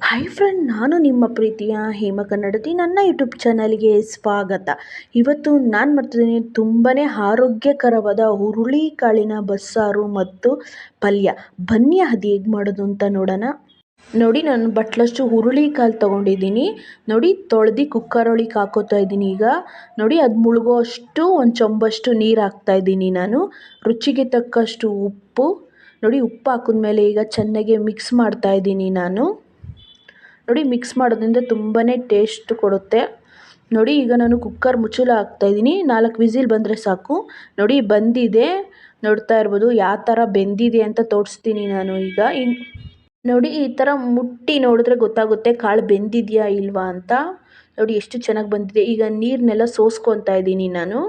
Hi friend, ನಾನು ನಿಮ್ಮ ಪ್ರೀತಿಯ ಹೇಮ ಕನ್ನಡತಿ. ನನ್ನ ಯೂಟ್ಯೂಬ್ ಚಾನಲ್ಗೆ ಸ್ವಾಗತ. ಇವತ್ತು ನಾನು ಮಾಡ್ತಿದ್ದೀನಿ ತುಂಬಾ ಆರೋಗ್ಯಕರವಾದ ಹುರುಳಿಕಾಳಿನ ಬಸ್ಸಾರು ಮತ್ತು ಪಲ್ಯ. ಬನ್ನಿ ಅದು ಹೇಗೆ ಮಾಡೋದು ಅಂತ ನೋಡೋಣ. ನೋಡಿ, ನಾನು ಬಟ್ಲಷ್ಟು ಹುರುಳಿಕಾಳು ತೊಗೊಂಡಿದ್ದೀನಿ. ನೋಡಿ, ತೊಳೆದು ಕುಕ್ಕರ್ ಒಳಗೆ ಹಾಕೋತಾ ಇದ್ದೀನಿ. ಈಗ ನೋಡಿ, ಅದು ಮುಳುಗೋ ಅಷ್ಟು ಒಂದು ಚೊಂಬಷ್ಟು ನೀರು ಹಾಕ್ತಾಯಿದ್ದೀನಿ ನಾನು. ರುಚಿಗೆ ತಕ್ಕಷ್ಟು ಉಪ್ಪು. ನೋಡಿ, ಉಪ್ಪು ಹಾಕಿದ್ಮೇಲೆ ಈಗ ಚೆನ್ನಾಗಿ ಮಿಕ್ಸ್ ಮಾಡ್ತಾಯಿದ್ದೀನಿ ನಾನು. ನೋಡಿ, ಮಿಕ್ಸ್ ಮಾಡೋದ್ರಿಂದ ತುಂಬಾ ಟೇಸ್ಟ್ ಕೊಡುತ್ತೆ. ನೋಡಿ, ಈಗ ನಾನು ಕುಕ್ಕರ್ ಮುಚ್ಚಳ ಹಾಕ್ತಾಯಿದ್ದೀನಿ. 4 ವಿಸಿಲ್ ಬಂದರೆ ಸಾಕು. ನೋಡಿ, ಬಂದಿದೆ. ನೋಡ್ತಾ ಇರ್ಬೋದು ಯಾವ ಥರ ಬೆಂದಿದೆ ಅಂತ ತೋರಿಸ್ತೀನಿ ನಾನು ಈಗ. ನೋಡಿ, ಈ ಥರ ಮುಟ್ಟಿ ನೋಡಿದ್ರೆ ಗೊತ್ತಾಗುತ್ತೆ ಕಾಳು ಬೆಂದಿದೆಯಾ ಇಲ್ವಾ ಅಂತ. ನೋಡಿ ಎಷ್ಟು ಚೆನ್ನಾಗಿ ಬಂದಿದೆ. ಈಗ ನೀರನ್ನೆಲ್ಲ ಸೋಸ್ಕೊತಾ ಇದ್ದೀನಿ ನಾನು.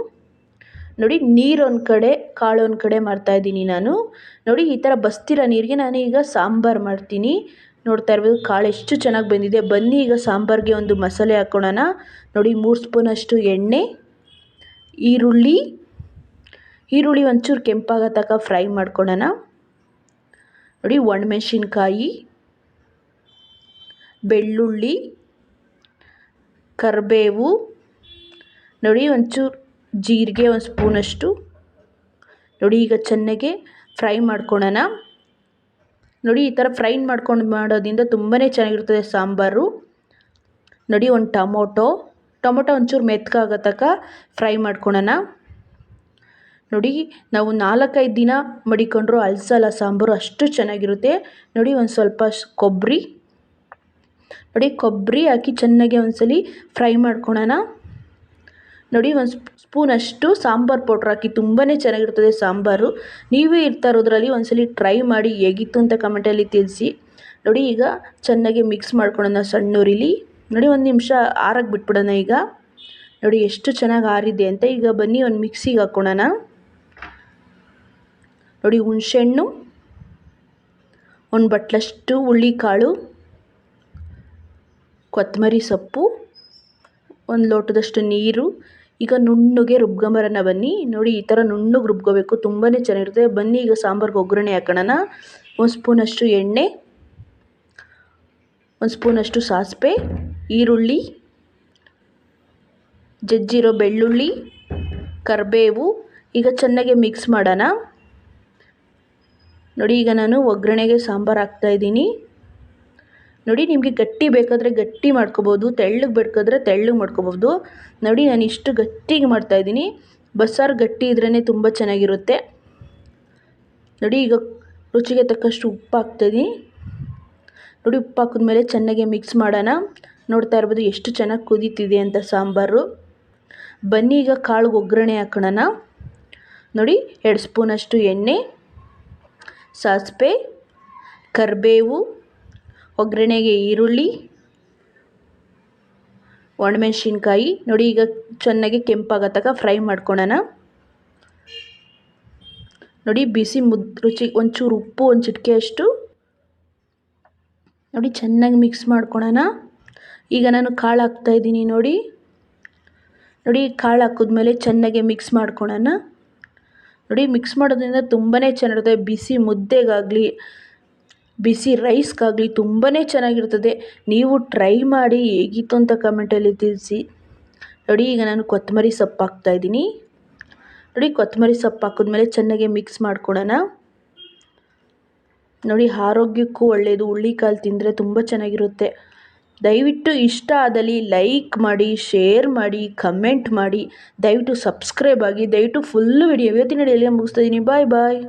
ನೋಡಿ, ನೀರು ಒಂದು ಕಡೆ ಕಾಳು ಒಂದು ಕಡೆ ಮಾಡ್ತಾಯಿದ್ದೀನಿ ನಾನು. ನೋಡಿ, ಈ ಥರ ಬಸ್ತಿರೋ ನೀರಿಗೆ ನಾನು ಈಗ ಸಾಂಬಾರು ಮಾಡ್ತೀನಿ. ನೋಡ್ತಾ ಇರ್ಬೋದು ಕಾಳು ಎಷ್ಟು ಚೆನ್ನಾಗಿ ಬಂದಿದೆ. ಬನ್ನಿ ಈಗ ಸಾಂಬಾರಿಗೆ ಒಂದು ಮಸಾಲೆ ಹಾಕ್ಕೊಳ್ಳೋಣ. ನೋಡಿ, 3 ಸ್ಪೂನಷ್ಟು ಎಣ್ಣೆ, ಈರುಳ್ಳಿ ಒಂಚೂರು ಕೆಂಪಾಗೋ ತನಕ ಫ್ರೈ ಮಾಡ್ಕೊಳ್ಳೋಣ. ನೋಡಿ, ಒಣಮೆಣಸಿನ್ಕಾಯಿ, ಬೆಳ್ಳುಳ್ಳಿ, ಕರಿಬೇವು, ನೋಡಿ ಒಂಚೂರು ಜೀರಿಗೆ, 1 ಸ್ಪೂನಷ್ಟು. ನೋಡಿ, ಈಗ ಚೆನ್ನಾಗೆ ಫ್ರೈ ಮಾಡ್ಕೊಳ್ಳೋಣ. ನೋಡಿ, ಈ ಥರ ಫ್ರೈ ಮಾಡೋದ್ರಿಂದ ತುಂಬಾ ಚೆನ್ನಾಗಿರ್ತದೆ ಸಾಂಬಾರು. ನೋಡಿ, ಒಂದು ಟೊಮೊಟೊ ಒಂಚೂರು ಮೆತ್ತಗಾಗೋ ತನಕ ಫ್ರೈ ಮಾಡ್ಕೊಳ್ಳೋಣ. ನೋಡಿ, ನಾವು 4-5 ದಿನ ಮಡಿಕೊಂಡ್ರೂ ಅಳಿಸಲ್ಲ ಸಾಂಬಾರು, ಅಷ್ಟು ಚೆನ್ನಾಗಿರುತ್ತೆ. ನೋಡಿ, ಒಂದು ಸ್ವಲ್ಪ ಕೊಬ್ಬರಿ. ನೋಡಿ, ಕೊಬ್ಬರಿ ಹಾಕಿ ಚೆನ್ನಾಗಿ ಒಂದ್ಸಲ ಫ್ರೈ ಮಾಡ್ಕೊಳ್ಳೋಣ. ನೋಡಿ, 1 ಸ್ಪೂನಷ್ಟು ಸಾಂಬಾರು ಪೌಡ್ರ್ ಹಾಕಿ ತುಂಬಾ ಚೆನ್ನಾಗಿರ್ತದೆ ಸಾಂಬಾರು. ನೀವೇ ಇರ್ತಾ ಇರೋದ್ರಲ್ಲಿ ಒಂದ್ಸಲ ಟ್ರೈ ಮಾಡಿ ಹೇಗಿತ್ತು ಅಂತ ಕಮೆಂಟಲ್ಲಿ ತಿಳಿಸಿ. ನೋಡಿ, ಈಗ ಚೆನ್ನಾಗಿ ಮಿಕ್ಸ್ ಮಾಡ್ಕೊಳ್ಳೋಣ ಸಣ್ಣ ಉರಿಲಿ. ನೋಡಿ, 1 ನಿಮಿಷ ಆರಕ್ಕೆ ಬಿಟ್ಬಿಡೋಣ ಈಗ. ನೋಡಿ, ಎಷ್ಟು ಚೆನ್ನಾಗಿ ಆರಿದೆ ಅಂತ. ಈಗ ಬನ್ನಿ ಒಂದು ಮಿಕ್ಸಿಗೆ ಹಾಕ್ಕೊಳ್ಳೋಣ. ನೋಡಿ, ಹುಣಸೆಹಣ್ಣು, 1 ಬಟ್ಲಷ್ಟು ಹುರುಳಿಕಾಳು, ಕೊತ್ತಂಬರಿ ಸೊಪ್ಪು, 1 ಲೋಟದಷ್ಟು ನೀರು. ಈಗ ನುಣ್ಣಗೆ ರುಬ್ಕೊಂಬರೋಣ ಬನ್ನಿ. ನೋಡಿ, ಈ ಥರ ನುಣ್ಣಗೆ ರುಬ್ಕೋಬೇಕು, ತುಂಬಾ ಚೆನ್ನಾಗಿರುತ್ತೆ. ಬನ್ನಿ ಈಗ ಸಾಂಬಾರ್ಗೆ ಒಗ್ಗರಣೆ ಹಾಕೋಣ. 1 ಸ್ಪೂನಷ್ಟು ಎಣ್ಣೆ, 1 ಸ್ಪೂನಷ್ಟು ಸಾಸಿವೆ, ಈರುಳ್ಳಿ, ಜಜ್ಜಿರೋ ಬೆಳ್ಳುಳ್ಳಿ, ಕರಿಬೇವು. ಈಗ ಚೆನ್ನಾಗಿ ಮಿಕ್ಸ್ ಮಾಡೋಣ. ನೋಡಿ, ಈಗ ನಾನು ಒಗ್ಗರಣೆಗೆ ಸಾಂಬಾರು ಹಾಕ್ತಾಯಿದ್ದೀನಿ. ನೋಡಿ, ನಿಮಗೆ ಗಟ್ಟಿ ಬೇಕಾದರೆ ಗಟ್ಟಿ ಮಾಡ್ಕೋಬೋದು, ತೆಳ್ಳಗೆ ಬೇಕಾದರೆ ತೆಳ್ಳಗೆ ಮಾಡ್ಕೋಬೋದು. ನೋಡಿ, ನಾನು ಇಷ್ಟು ಗಟ್ಟಿಗೆ ಮಾಡ್ತಾಯಿದ್ದೀನಿ. ಬಸ್ಸಾರು ಗಟ್ಟಿ ಇದ್ರೇ ತುಂಬ ಚೆನ್ನಾಗಿರುತ್ತೆ. ನೋಡಿ, ಈಗ ರುಚಿಗೆ ತಕ್ಕಷ್ಟು ಉಪ್ಪು ಹಾಕ್ತಾಯಿದ್ದೀನಿ. ನೋಡಿ, ಉಪ್ಪು ಹಾಕಿದ್ಮೇಲೆ ಚೆನ್ನಾಗಿ ಮಿಕ್ಸ್ ಮಾಡೋಣ. ನೋಡ್ತಾ ಇರ್ಬೋದು ಎಷ್ಟು ಚೆನ್ನಾಗಿ ಕುದೀತಿದೆ ಅಂತ ಸಾಂಬಾರು. ಬನ್ನಿ ಈಗ ಕಾಳಿಗೆ ಒಗ್ಗರಣೆ ಹಾಕೋಣ. ನೋಡಿ, 2 ಸ್ಪೂನಷ್ಟು ಎಣ್ಣೆ, ಸಾಸಿವೆ, ಕರಿಬೇವು, ಒಗ್ಗರಣೆಗೆ ಈರುಳ್ಳಿ, ಒಣಮೆಣಸಿನ್ಕಾಯಿ. ನೋಡಿ, ಈಗ ಚೆನ್ನಾಗಿ ಕೆಂಪಾಗೋ ತನಕ ಫ್ರೈ ಮಾಡ್ಕೊಳ್ಳೋಣ. ನೋಡಿ, ಬಿಸಿ ರುಚಿಗೆ ಒಂಚೂರು ಉಪ್ಪು, 1 ಚಿಟಿಕೆಯಷ್ಟು. ನೋಡಿ, ಚೆನ್ನಾಗಿ ಮಿಕ್ಸ್ ಮಾಡ್ಕೊಳ್ಳೋಣ. ಈಗ ನಾನು ಕಾಳು ಹಾಕ್ತಾಯಿದ್ದೀನಿ. ನೋಡಿ, ಕಾಳು ಹಾಕಿದ್ಮೇಲೆ ಚೆನ್ನಾಗಿ ಮಿಕ್ಸ್ ಮಾಡ್ಕೊಳ್ಳೋಣ. ನೋಡಿ, ಮಿಕ್ಸ್ ಮಾಡೋದ್ರಿಂದ ತುಂಬಾ ಚೆನ್ನಾಗಿರುತ್ತೆ. ಬಿಸಿ ಮುದ್ದೆಗಾಗಲಿ ಬಿಸಿ ರೈಸ್ಗಾಗಲಿ ತುಂಬಾ ಚೆನ್ನಾಗಿರ್ತದೆ. ನೀವು ಟ್ರೈ ಮಾಡಿ ಹೇಗಿತ್ತು ಅಂತ ಕಮೆಂಟಲ್ಲಿ ತಿಳಿಸಿ. ನೋಡಿ, ಈಗ ನಾನು ಕೊತ್ತಂಬರಿ ಸೊಪ್ಪು ಹಾಕ್ತಾಯಿದ್ದೀನಿ. ನೋಡಿ, ಕೊತ್ತಂಬರಿ ಸೊಪ್ಪು ಹಾಕಿದ್ಮೇಲೆ ಚೆನ್ನಾಗಿ ಮಿಕ್ಸ್ ಮಾಡ್ಕೊಳ್ಳೋಣ. ನೋಡಿ, ಆರೋಗ್ಯಕ್ಕೂ ಒಳ್ಳೆಯದು. ಹುರುಳಿಕಾಳು ತಿಂದರೆ ತುಂಬ ಚೆನ್ನಾಗಿರುತ್ತೆ. ದಯವಿಟ್ಟು ಇಷ್ಟ ಆದಲ್ಲಿ ಲೈಕ್ ಮಾಡಿ, ಶೇರ್ ಮಾಡಿ, ಕಮೆಂಟ್ ಮಾಡಿ. ದಯವಿಟ್ಟು ಸಬ್ಸ್ಕ್ರೈಬ್ ಆಗಿ. ದಯವಿಟ್ಟು ಫುಲ್ಲು ವಿಡಿಯೋ ಇವತ್ತಿನ ವಿಡಿಯೋಲಿ ಮುಗಿಸ್ತಾ ಇದ್ದೀನಿ. ಬಾಯ್ ಬಾಯ್.